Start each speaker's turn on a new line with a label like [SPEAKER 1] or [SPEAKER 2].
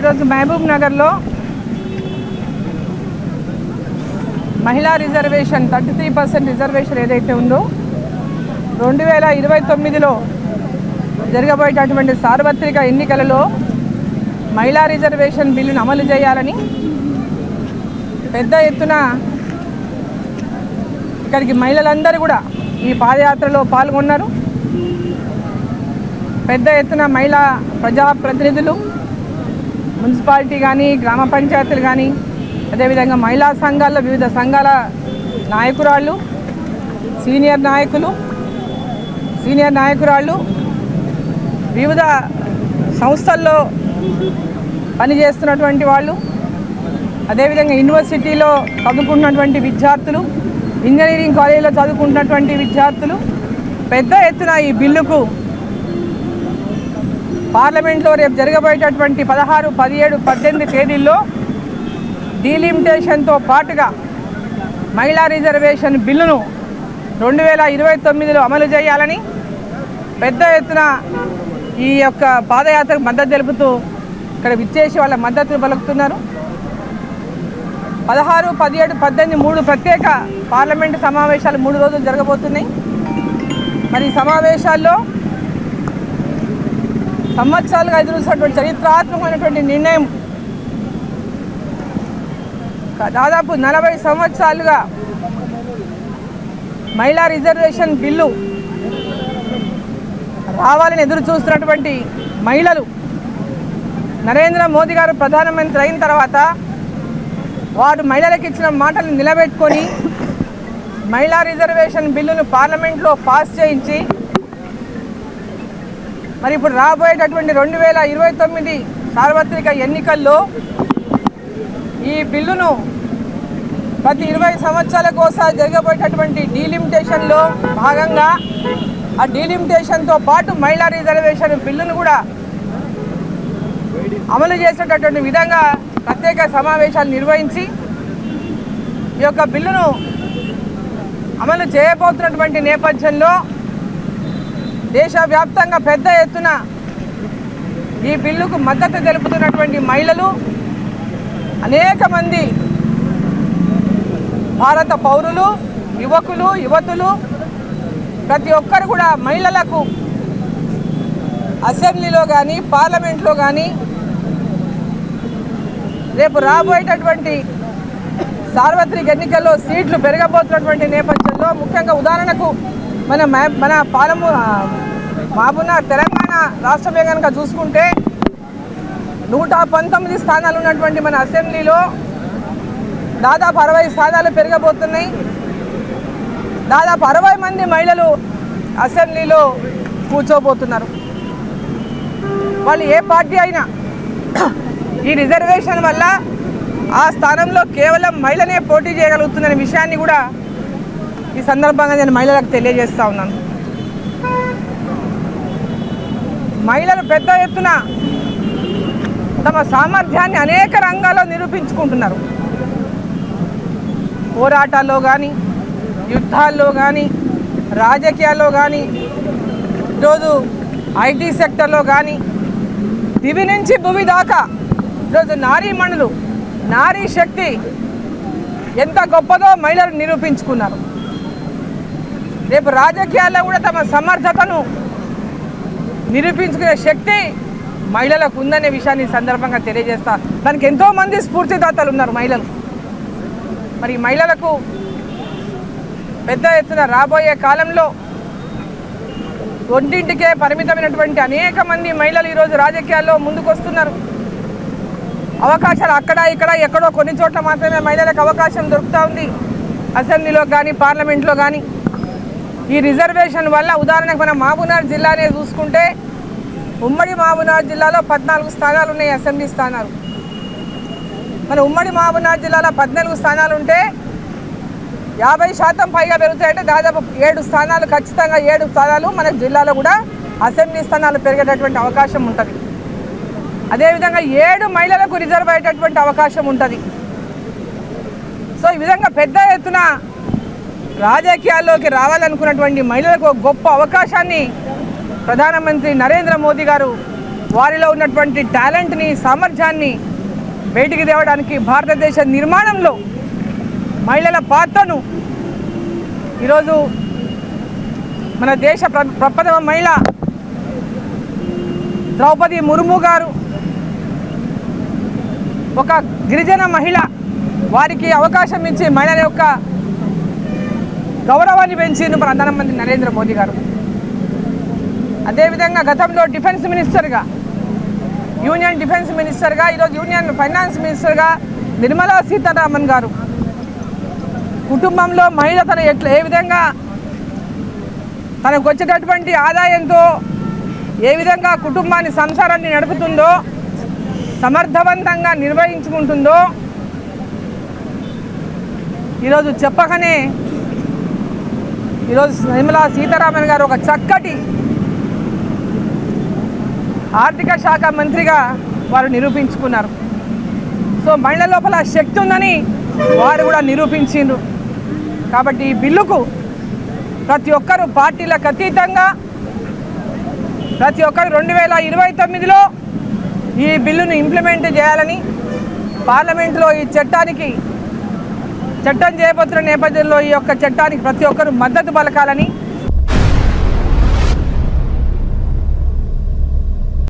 [SPEAKER 1] ఈరోజు మహబూబ్ నగర్లో మహిళా రిజర్వేషన్ 33% రిజర్వేషన్ ఏదైతే ఉందో 2029లో జరగబోయేటటువంటి సార్వత్రిక ఎన్నికలలో మహిళా రిజర్వేషన్ బిల్లును అమలు చేయాలని పెద్ద ఎత్తున ఇక్కడికి మహిళలందరూ కూడా ఈ పాదయాత్రలో పాల్గొన్నారు. పెద్ద ఎత్తున మహిళా ప్రజాప్రతినిధులు, మున్సిపాలిటీ కానీ, గ్రామ పంచాయతీలు కానీ, అదేవిధంగా మహిళా సంఘాల్లో వివిధ సంఘాల నాయకురాళ్ళు, సీనియర్ నాయకురాళ్ళు, వివిధ సంస్థల్లో పనిచేస్తున్నటువంటి వాళ్ళు, అదేవిధంగా యూనివర్సిటీలో చదువుకుంటున్నటువంటి విద్యార్థులు, ఇంజనీరింగ్ కాలేజీలో చదువుకుంటున్నటువంటి విద్యార్థులు పెద్ద ఎత్తున ఈ బిల్లుకు పార్లమెంట్లో రేపు జరగబోయేటటువంటి 16, 17, 18 తేదీల్లో డీలిమిటేషన్తో పాటుగా మహిళా రిజర్వేషన్ బిల్లును 2029లో అమలు చేయాలని పెద్ద ఎత్తున ఈ యొక్క పాదయాత్రకు మద్దతు తెలుపుతూ ఇక్కడ విచ్చేసి వాళ్ళ మద్దతు పలుకుతున్నారు. 16, 17, 18 3 ప్రత్యేక పార్లమెంటు సమావేశాలు 3 రోజులు జరగబోతున్నాయి. మరి ఈ సమావేశాల్లో సంవత్సరాలుగా ఎదురుస్తున్నటువంటి చరిత్రాత్మకమైనటువంటి నిర్ణయం, దాదాపు 40 సంవత్సరాలుగా మహిళా రిజర్వేషన్ బిల్లు రావాలని ఎదురు చూస్తున్నటువంటి మహిళలు నరేంద్ర మోదీ గారు ప్రధానమంత్రి అయిన తర్వాత వారు మహిళలకు ఇచ్చిన మాటలను నిలబెట్టుకొని మహిళా రిజర్వేషన్ బిల్లును పార్లమెంట్లో పాస్ చేయించి మరి ఇప్పుడు రాబోయేటటువంటి 2029 సార్వత్రిక ఎన్నికల్లో ఈ బిల్లును ప్రతి 20 సంవత్సరాలకు ఒకసారి జరగబోయేటటువంటి డీలిమిటేషన్లో భాగంగా ఆ డీలిమిటేషన్తో పాటు మహిళా రిజర్వేషన్ బిల్లును కూడా అమలు చేసేటటువంటి విధంగా ప్రత్యేక సమావేశాలు నిర్వహించి ఈ యొక్క బిల్లును అమలు చేయబోతున్నటువంటి నేపథ్యంలో దేశవ్యాప్తంగా పెద్ద ఎత్తున ఈ బిల్లుకు మద్దతు తెలుపుతున్నటువంటి మహిళలు అనేక మంది భారత పౌరులు, యువకులు, యువతులు ప్రతి ఒక్కరు కూడా మహిళలకు అసెంబ్లీలో కానీ, పార్లమెంట్లో కానీ రేపు రాబోయేటటువంటి సార్వత్రిక ఎన్నికల్లో సీట్లు పెరగబోతున్నటువంటి నేపథ్యంలో ముఖ్యంగా ఉదాహరణకు మన మహబూబ్నగర్ తెలంగాణ రాష్ట్రమే కనుక చూసుకుంటే 119 స్థానాలు ఉన్నటువంటి మన అసెంబ్లీలో దాదాపు 60 స్థానాలు పెరగబోతున్నాయి. దాదాపు 60 మంది మహిళలు అసెంబ్లీలో కూర్చోబోతున్నారు. వాళ్ళు ఏ పార్టీ అయినా ఈ రిజర్వేషన్ వల్ల ఆ స్థానంలో కేవలం మహిళనే పోటీ చేయగలుగుతుందనే విషయాన్ని కూడా ఈ సందర్భంగా నేను మహిళలకు తెలియజేస్తా ఉన్నాను. మహిళలు పెద్ద ఎత్తున తమ సామర్థ్యాన్ని అనేక రంగాల్లో నిరూపించుకుంటున్నారు. పోరాటాల్లో కానీ, యుద్ధాల్లో కానీ, రాజకీయాల్లో కానీ, ఈరోజు ఐటీ సెక్టర్లో కానీ, దివి నుంచి భూమి దాకా ఈరోజు నారీమణులు, నారీ శక్తి ఎంత గొప్పదో మహిళలు నిరూపించుకున్నారు. రేపు రాజకీయాల్లో కూడా తమ సమర్థతను నిరూపించుకునే శక్తి మహిళలకు ఉందనే విషయాన్ని సందర్భంగా తెలియజేస్తా. దానికి ఎంతోమంది స్ఫూర్తిదాతలు ఉన్నారు మహిళలు. మరి మహిళలకు పెద్ద ఎత్తున రాబోయే కాలంలో ఒంటింటికే పరిమితమైనటువంటి అనేక మంది మహిళలు ఈరోజు రాజకీయాల్లో ముందుకు వస్తున్నారు. అవకాశాలు అక్కడ ఇక్కడ ఎక్కడో కొన్ని చోట్ల మాత్రమే మహిళలకు అవకాశం దొరుకుతూ ఉంది. అసెంబ్లీలో కానీ, పార్లమెంట్లో కానీ. ఈ రిజర్వేషన్ వల్ల ఉదాహరణకు మన మహబూబ్నగర్ జిల్లానే చూసుకుంటే ఉమ్మడి మహబూబ్నగర్ జిల్లాలో 14 స్థానాలు ఉన్నాయి అసెంబ్లీ స్థానాలు. మన ఉమ్మడి మహబూబ్నగర్ జిల్లాలో 14 స్థానాలు ఉంటే 50% పైగా పెరుగుతాయంటే దాదాపు 7 స్థానాలు, ఖచ్చితంగా 7 స్థానాలు మన జిల్లాలో కూడా అసెంబ్లీ స్థానాలు పెరిగేటటువంటి అవకాశం ఉంటుంది. అదేవిధంగా 7 మహిళలకు రిజర్వ్ అయ్యేటటువంటి అవకాశం ఉంటుంది. సో ఈ విధంగా పెద్ద ఎత్తున రాజకీయాల్లోకి రావాలనుకున్నటువంటి మహిళలకు గొప్ప అవకాశాన్ని ప్రధానమంత్రి నరేంద్ర మోదీ గారు వారిలో ఉన్నటువంటి టాలెంట్ని సామర్థ్యాన్ని బయటికి తేవడానికి భారతదేశ నిర్మాణంలో మహిళల పాత్రను ఈరోజు మన దేశ ప్రప్రథమ మహిళ ద్రౌపది ముర్ము గారు ఒక గిరిజన మహిళ వారికి అవకాశం ఇచ్చి మహిళల యొక్క గౌరవాన్ని పెంచింది ప్రధానమంత్రి నరేంద్ర మోదీ గారు. అదేవిధంగా గతంలో డిఫెన్స్ మినిస్టర్గా యూనియన్ డిఫెన్స్ మినిస్టర్గా ఈరోజు యూనియన్ ఫైనాన్స్ మినిస్టర్గా నిర్మలా సీతారామన్ గారు కుటుంబంలో మహిళ తన ఏ విధంగా తనకు వచ్చేటటువంటి ఆదాయంతో ఏ విధంగా కుటుంబాన్ని సంసారాన్ని నడుపుతుందో సమర్థవంతంగా నిర్వహించుకుంటుందో ఈరోజు చెప్పకనే ఈరోజు నిర్మలా సీతారామన్ గారు ఒక చక్కటి ఆర్థిక శాఖ మంత్రిగా వారు నిరూపించుకున్నారు. సో మహిళల లోపల శక్తి ఉందని వారు కూడా నిరూపించిండ్రు. కాబట్టి ఈ బిల్లుకు ప్రతి ఒక్కరు పార్టీలకు అతీతంగా ప్రతి ఒక్కరు 2029లో ఈ బిల్లును ఇంప్లిమెంట్ చేయాలని పార్లమెంటులో ఈ చట్టం చేయబోతున్న నేపథ్యంలో ఈ యొక్క చట్టానికి ప్రతి ఒక్కరు మద్దతు పలకాలని